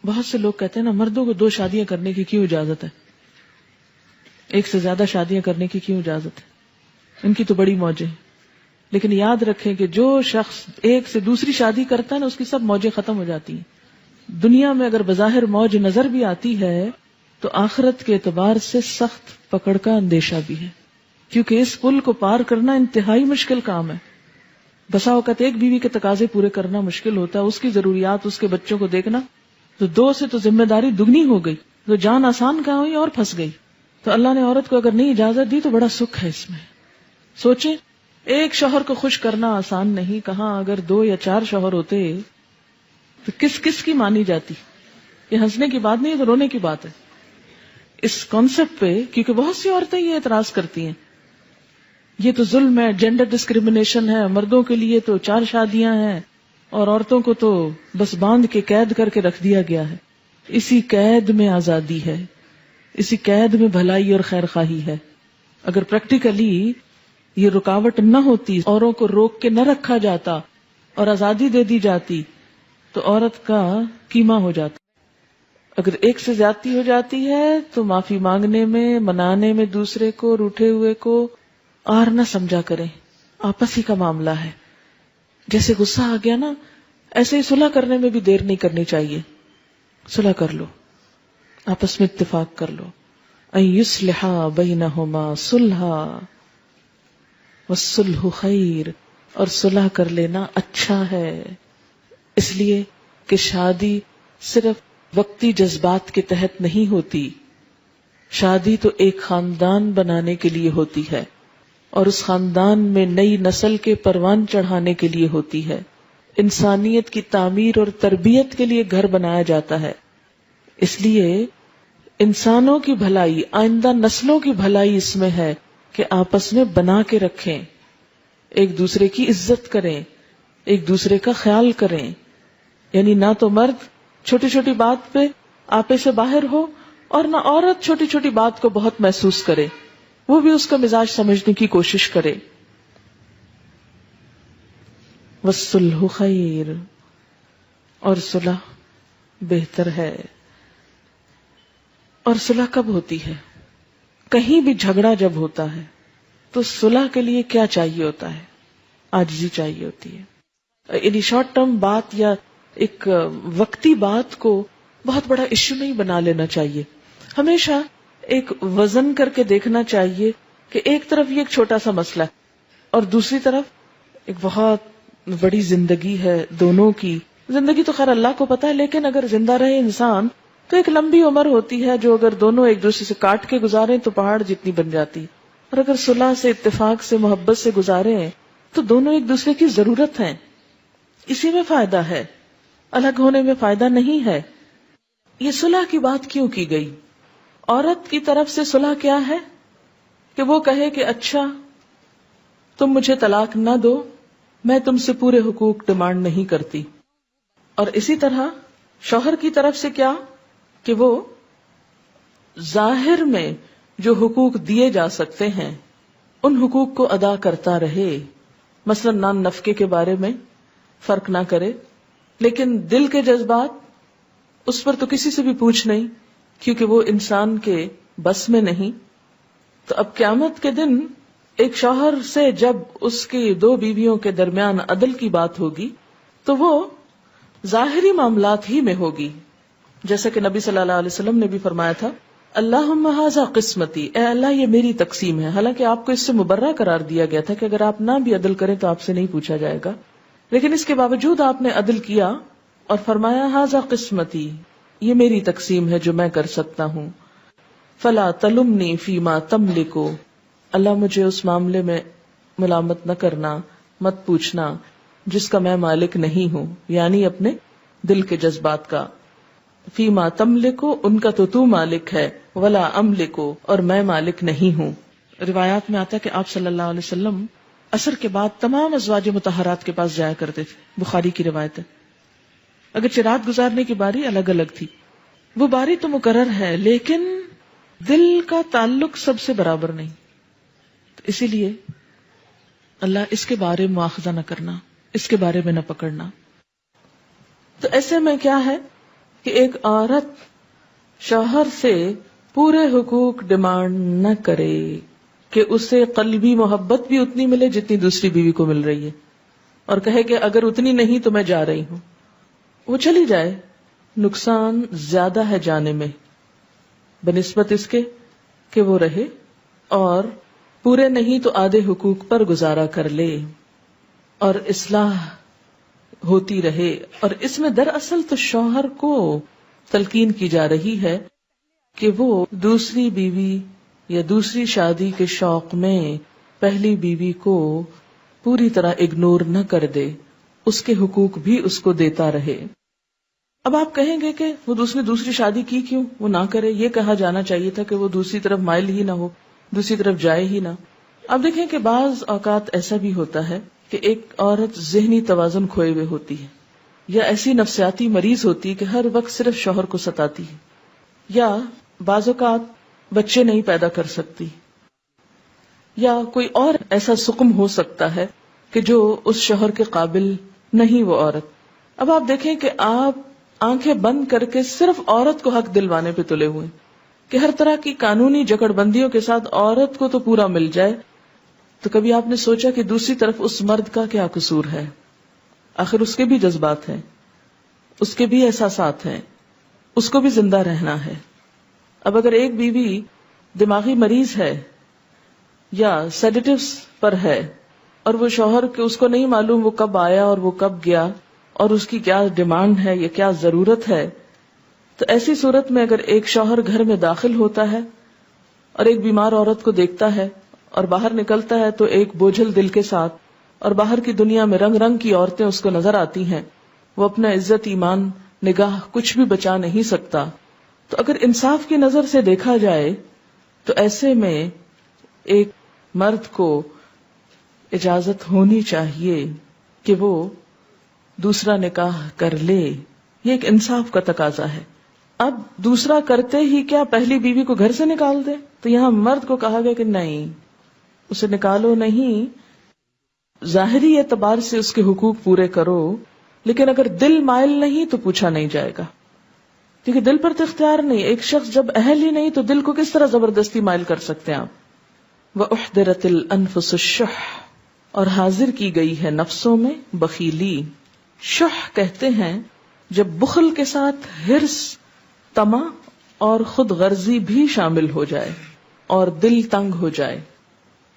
بہت سے لوگ کہتے ہیں نا مردوں کو 2 شادیاں کرنے کی کیوں اجازت ہے، ایک سے زیادہ شادیاں کرنے کی کیوں اجازت ہے، ان کی تو بڑی موجیں. لیکن یاد رکھیں کہ جو شخص ایک سے دوسری شادی کرتا ہے نا اس کی سب موجیں ختم ہو جاتی ہیں. دنیا میں اگر بظاہر موج نظر بھی آتی ہے تو آخرت کے اعتبار سے سخت پکڑ کا اندیشہ بھی ہے، کیونکہ اس پل کو پار کرنا انتہائی مشکل کام ہے. بسا اوقات ایک بیوی کے تقاضے پورے کرنا مشکل ہوتا ہے، اس کی ضروریات، اس کے بچوں کو دیکھنا، تو 2 سے تو ذمہ داری دگنی ہو گئی، تو جان آسان کہاں ہوئی اور پھنس گئی. تو اللہ نے عورت کو اگر نہیں اجازت دی تو بڑا سکھ ہے اس میں. سوچیں، ایک شوہر کو خوش کرنا آسان نہیں، کہاں اگر 2 یا 4 شوہر ہوتے تو کس کس کی مانی جاتی. یہ ہنسنے کی بات نہیں ہے، تو رونے کی بات ہے اس کانسیپٹ پہ، کیونکہ بہت سی عورتیں یہ اعتراض کرتی ہیں یہ تو ظلم ہے، جینڈر ڈسکریمنیشن ہے، مردوں کے لیے تو 4 شادیاں ہیں اور عورتوں کو تو بس باندھ کے قید کر کے رکھ دیا گیا ہے. اسی قید میں آزادی ہے، اسی قید میں بھلائی اور خیر خواہی ہے. اگر پریکٹیکلی یہ رکاوٹ نہ ہوتی، اوروں کو روک کے نہ رکھا جاتا اور آزادی دے دی جاتی تو عورت کا قیمہ ہو جاتا. اگر ایک سے زیادتی ہو جاتی ہے تو معافی مانگنے میں، منانے میں دوسرے کو، روٹھے ہوئے کو اور نہ سمجھا کریں، آپس ہی کا معاملہ ہے. جیسے غصہ آ گیا نا، ایسے ہی صلح کرنے میں بھی دیر نہیں کرنی چاہیے. صلح کر لو، آپس میں اتفاق کر لو. ان یصلح بینہما صلحا والصلح خیر، اور صلح کر لینا اچھا ہے. اس لیے کہ شادی صرف وقتی جذبات کے تحت نہیں ہوتی، شادی تو ایک خاندان بنانے کے لیے ہوتی ہے، اور اس خاندان میں نئی نسل کے پروان چڑھانے کے لیے ہوتی ہے. انسانیت کی تعمیر اور تربیت کے لیے گھر بنایا جاتا ہے. اس لیے انسانوں کی بھلائی، آئندہ نسلوں کی بھلائی اس میں ہے کہ آپس میں بنا کے رکھیں، ایک دوسرے کی عزت کریں، ایک دوسرے کا خیال کریں. یعنی نہ تو مرد چھوٹی چھوٹی بات پہ آپے سے باہر ہو، اور نہ عورت چھوٹی چھوٹی بات کو بہت محسوس کرے، وہ بھی اس کا مزاج سمجھنے کی کوشش کرے. والصلح خیر، اور صلح بہتر ہے. اور صلح کب ہوتی ہے؟ کہیں بھی جھگڑا جب ہوتا ہے تو صلح کے لیے کیا چاہیے ہوتا ہے؟ عاجزی چاہیے ہوتی ہے. یعنی شارٹ ٹرم بات یا ایک وقتی بات کو بہت بڑا ایشو نہیں بنا لینا چاہیے. ہمیشہ ایک وزن کر کے دیکھنا چاہیے کہ ایک طرف یہ ایک چھوٹا سا مسئلہ ہے اور دوسری طرف ایک بہت بڑی زندگی ہے. دونوں کی زندگی تو خیر اللہ کو پتا ہے، لیکن اگر زندہ رہے انسان تو ایک لمبی عمر ہوتی ہے جو اگر دونوں ایک دوسرے سے کاٹ کے گزاریں تو پہاڑ جتنی بن جاتی. اور اگر صلح سے، اتفاق سے، محبت سے گزاریں تو دونوں ایک دوسرے کی ضرورت ہیں. اسی میں فائدہ ہے، الگ ہونے میں فائدہ نہیں ہے. یہ صلح کی بات کیوں کی گئی؟ عورت کی طرف سے صلح کیا ہے کہ وہ کہے کہ اچھا تم مجھے طلاق نہ دو، میں تم سے پورے حقوق ڈیمانڈ نہیں کرتی. اور اسی طرح شوہر کی طرف سے کیا کہ وہ ظاہر میں جو حقوق دیے جا سکتے ہیں ان حقوق کو ادا کرتا رہے. مثلا نان نفقے کے بارے میں فرق نہ کرے، لیکن دل کے جذبات اس پر تو کسی سے بھی پوچھ نہیں، کیونکہ وہ انسان کے بس میں نہیں. تو اب قیامت کے دن ایک شوہر سے جب اس کی 2 بیویوں کے درمیان عدل کی بات ہوگی تو وہ ظاہری معاملات ہی میں ہوگی. جیسا کہ نبی صلی اللہ علیہ وسلم نے بھی فرمایا تھا، اللہم ھذا قسمتی، اے اللہ یہ میری تقسیم ہے. حالانکہ آپ کو اس سے مبرہ قرار دیا گیا تھا کہ اگر آپ نہ بھی عدل کریں تو آپ سے نہیں پوچھا جائے گا، لیکن اس کے باوجود آپ نے عدل کیا اور فرمایا ھذا قسمتی، یہ میری تقسیم ہے جو میں کر سکتا ہوں. فلا تلمنی فیما تملک، اللہ مجھے اس معاملے میں ملامت نہ کرنا، مت پوچھنا جس کا میں مالک نہیں ہوں، یعنی اپنے دل کے جذبات کا. فیما تملک، ان کا تو مالک ہے، ولا املک، اور میں مالک نہیں ہوں. روایات میں آتا ہے کہ آپ صلی اللہ علیہ وسلم عصر کے بعد تمام ازواج مطہرات کے پاس جایا کرتے تھے. بخاری کی روایت ہے. اگرچہ رات گزارنے کی باری الگ الگ تھی، وہ باری تو مقرر ہے، لیکن دل کا تعلق سب سے برابر نہیں. اسی لیے اللہ اس کے بارے میں مواخذہ نہ کرنا، اس کے بارے میں نہ پکڑنا. تو ایسے میں کیا ہے کہ ایک عورت شوہر سے پورے حقوق ڈیمانڈ نہ کرے کہ اسے قلبی محبت بھی اتنی ملے جتنی دوسری بیوی کو مل رہی ہے، اور کہے کہ اگر اتنی نہیں تو میں جا رہی ہوں. وہ چلی جائے، نقصان زیادہ ہے جانے میں بنسبت اس کے کہ وہ رہے اور پورے نہیں تو آدھے حقوق پر گزارا کر لے اور اصلاح ہوتی رہے. اور اس میں دراصل تو شوہر کو تلقین کی جا رہی ہے کہ وہ دوسری بیوی یا دوسری شادی کے شوق میں پہلی بیوی کو پوری طرح اگنور نہ کر دے، اس کے حقوق بھی اس کو دیتا رہے. اب آپ کہیں گے کہ وہ دوسری شادی کی کیوں، وہ نہ کرے. یہ کہا جانا چاہیے تھا کہ وہ دوسری طرف مائل ہی نہ ہو، دوسری طرف جائے ہی نہ. اب دیکھیں کہ بعض اوقات ایسا بھی ہوتا ہے کہ ایک عورت ذہنی توازن کھوئے ہوئے ہوتی ہے، یا ایسی نفسیاتی مریض ہوتی ہے کہ ہر وقت صرف شوہر کو ستاتی ہے، یا بعض اوقات بچے نہیں پیدا کر سکتی، یا کوئی اور ایسا سقم ہو سکتا ہے کہ جو اس شوہر کے قابل نہیں وہ عورت. اب آپ دیکھیں کہ آپ آنکھیں بند کر کے صرف عورت کو حق دلوانے پہ تلے ہوئے کہ ہر طرح کی قانونی جکڑ بندیوں کے ساتھ عورت کو تو پورا مل جائے. تو کبھی آپ نے سوچا کہ دوسری طرف اس مرد کا کیا قصور ہے؟ آخر اس کے بھی جذبات ہیں، اس کے بھی احساسات ہیں، اس کو بھی زندہ رہنا ہے. اب اگر ایک بیوی دماغی مریض ہے یا سیڈیٹیوز پر ہے اور وہ شوہر کے اس کو نہیں معلوم وہ کب آیا اور وہ کب گیا اور اس کی کیا ڈیمانڈ ہے یا کیا ضرورت ہے، تو ایسی صورت میں اگر ایک شوہر گھر میں داخل ہوتا ہے اور ایک بیمار عورت کو دیکھتا ہے اور باہر نکلتا ہے تو ایک بوجھل دل کے ساتھ، اور باہر کی دنیا میں رنگ رنگ کی عورتیں اس کو نظر آتی ہیں، وہ اپنا عزت، ایمان، نگاہ کچھ بھی بچا نہیں سکتا. تو اگر انصاف کی نظر سے دیکھا جائے تو ایسے میں ایک مرد کو اجازت ہونی چاہیے کہ وہ دوسرا نکاح کر لے. یہ ایک انصاف کا تقاضا ہے. اب دوسرا کرتے ہی کیا پہلی بیوی کو گھر سے نکال دے؟ تو یہاں مرد کو کہا گیا کہ نہیں، اسے نکالو نہیں، ظاہری اعتبار سے اس کے حقوق پورے کرو، لیکن اگر دل مائل نہیں تو پوچھا نہیں جائے گا، کیونکہ دل پر تو اختیار نہیں. ایک شخص جب اہل ہی نہیں تو دل کو کس طرح زبردستی مائل کر سکتے ہیں آپ؟ وَأُحْضِرَتِ الْأَنفُسُ الشُّحَّ، اور حاضر کی گئی ہے نفسوں میں بخیلی. شح کہتے ہیں جب بخل کے ساتھ حرص، طمع اور خود غرضی بھی شامل ہو جائے اور دل تنگ ہو جائے.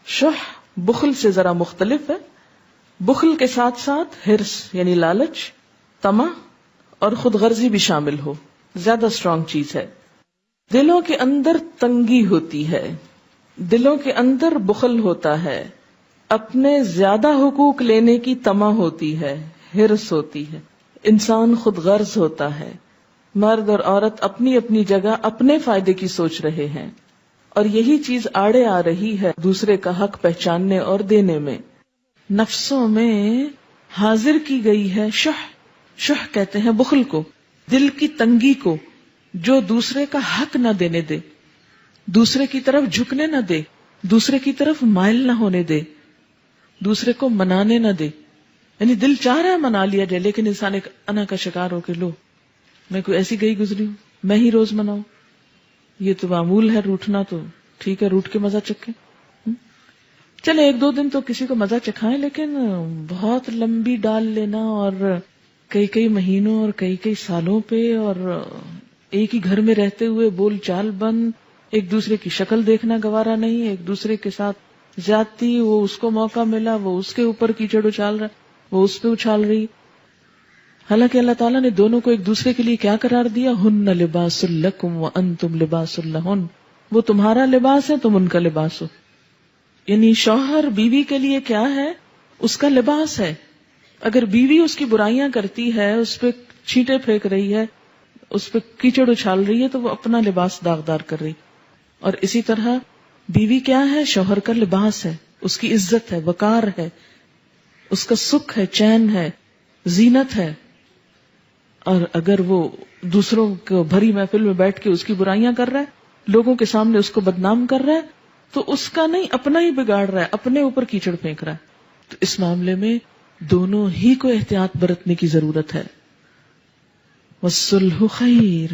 شح بخل سے ذرا مختلف ہے. بخل کے ساتھ ساتھ حرص یعنی لالچ، طمع اور خود غرضی بھی شامل ہو، زیادہ اسٹرانگ چیز ہے. دلوں کے اندر تنگی ہوتی ہے، دلوں کے اندر بخل ہوتا ہے، اپنے زیادہ حقوق لینے کی طمع ہوتی ہے، حرص ہوتی ہے، انسان خود غرض ہوتا ہے. مرد اور عورت اپنی اپنی جگہ اپنے فائدے کی سوچ رہے ہیں، اور یہی چیز آڑے آ رہی ہے دوسرے کا حق پہچاننے اور دینے میں. نفسوں میں حاضر کی گئی ہے شح. شح کہتے ہیں بخل کو، دل کی تنگی کو، جو دوسرے کا حق نہ دینے دے، دوسرے کی طرف جھکنے نہ دے، دوسرے کی طرف مائل نہ ہونے دے، دوسرے کو منانے نہ دے. یعنی دل چاہ رہا ہے منا لیا جائے، لیکن انسان ایک انا کا شکار ہو کے لو میں کوئی ایسی گئی گزری ہوں، میں ہی روز مناؤں، یہ تو معمول ہے روٹنا، تو ٹھیک ہے روٹ کے مزہ چکھیں. چلے ایک دو دن تو کسی کو مزہ چکھائیں، لیکن بہت لمبی ڈال لینا اور کئی مہینوں اور کئی سالوں پہ اور ایک ہی گھر میں رہتے ہوئے بول چال بند، ایک دوسرے کی شکل دیکھنا گوارا نہیں، ایک دوسرے کے ساتھ زیادتی، وہ اس کو موقع ملا وہ اس کے اوپر کیچڑ اچھال رہا، وہ اس پہ اچھال رہی. حالانکہ اللہ تعالیٰ نے دونوں کو ایک دوسرے کے لیے کیا قرار دیا؟ ہن لباس لکم وانتم لباس لہن، وہ تمہارا لباس ہے، تم ان کا لباس ہو. یعنی شوہر بیوی کے لیے کیا ہے؟ اس کا لباس ہے. اگر بیوی اس کی برائیاں کرتی ہے، اس پہ چھینٹے پھینک رہی ہے، اس پہ کیچڑ اچھال رہی ہے، تو وہ اپنا لباس داغدار کر رہی. اور اسی طرح بیوی کیا ہے؟ شوہر کا لباس ہے، اس کی عزت ہے، وقار ہے، اس کا سکھ ہے، چین ہے، زینت ہے. اور اگر وہ دوسروں کو بھری محفل میں بیٹھ کے اس کی برائیاں کر رہا ہے، لوگوں کے سامنے اس کو بدنام کر رہا ہے، تو اس کا نہیں، اپنا ہی بگاڑ رہا ہے، اپنے اوپر کیچڑ پھینک رہا ہے. تو اس معاملے میں دونوں ہی کو احتیاط برتنے کی ضرورت ہے. والصلح خیر.